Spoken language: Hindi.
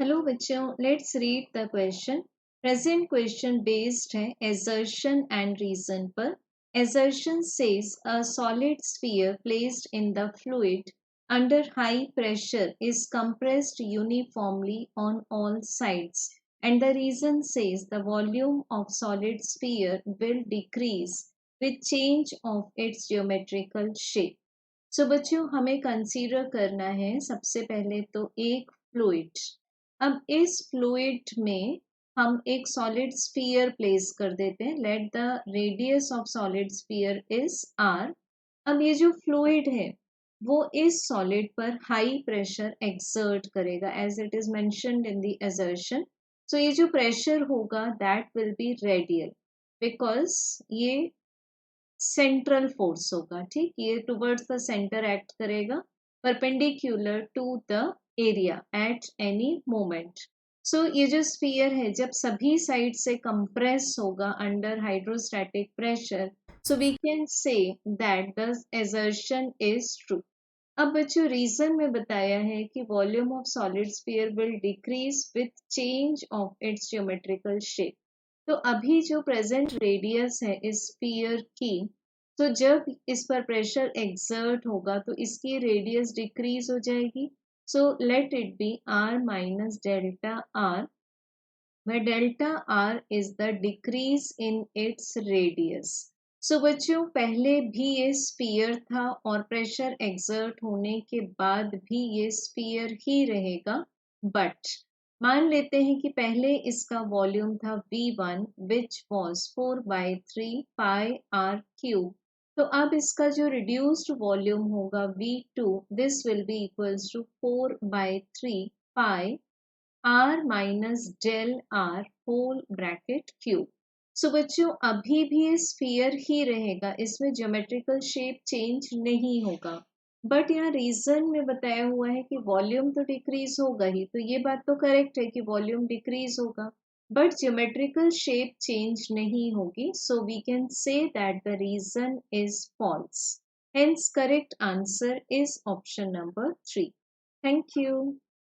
हेलो बच्चों, let's read the question. Present question based है assertion एंड रीजन पर। Assertion says a solid sphere placed in the fluid under high pressure is compressed uniformly on all sides, and the reason says the volume of solid sphere will decrease with change of its geometrical shape. सो बच्चों, हमें कंसीडर करना है सबसे पहले तो एक फ्लूइड। अब इस फ्लूइड में हम एक सॉलिड स्फीयर प्लेस कर देते हैं। Let the radius of solid sphere is R. अब ये जो फ्लूइड है वो इस सॉलिड पर हाई प्रेशर एक्सर्ट करेगा as it is mentioned in the assertion. So ये जो प्रेशर होगा that will be radial, because ये सेंट्रल फोर्स होगा। ठीक, ये टुवर्ड्स द सेंटर एक्ट करेगा, perpendicular to the area at any moment. So ये जो स्फीयर है जब सभी साइड से कंप्रेस होगा under hydrostatic pressure, so we can say that the assertion is true. अब बच्चों, रीजन में बताया है कि volume of solid sphere will decrease with change of its geometrical shape. तो अभी जो प्रेजेंट रेडियस है इस स्फीयर की, तो जब इस पर प्रेशर एक्सर्ट होगा तो इसकी रेडियस डिक्रीज हो जाएगी। So let it be r minus delta r, where delta r is the decrease in its radius. सो बच्चों, पहले भी ये स्फीयर था और प्रेशर एक्सर्ट होने के बाद भी ये स्फीयर ही रहेगा। बट मान लेते हैं कि पहले इसका वॉल्यूम था V1 which was 4/3 pi R cube. तो अब इसका जो रिड्यूस्ड वॉल्यूम होगा V2, this will be equals to 4/3 pi r minus del r whole bracket cube. So बच्चों, अभी भी ये स्फीयर ही रहेगा, इसमें ज्योमेट्रिकल शेप चेंज नहीं होगा। बट यहाँ रीजन में बताया हुआ है कि वॉल्यूम तो डिक्रीज होगा ही, तो ये बात तो करेक्ट है कि वॉल्यूम डिक्रीज होगा, बट ज्योमेट्रिकल शेप चेंज नहीं होगी। So we can say that the reason is false. Hence correct answer is option number 3। Thank you.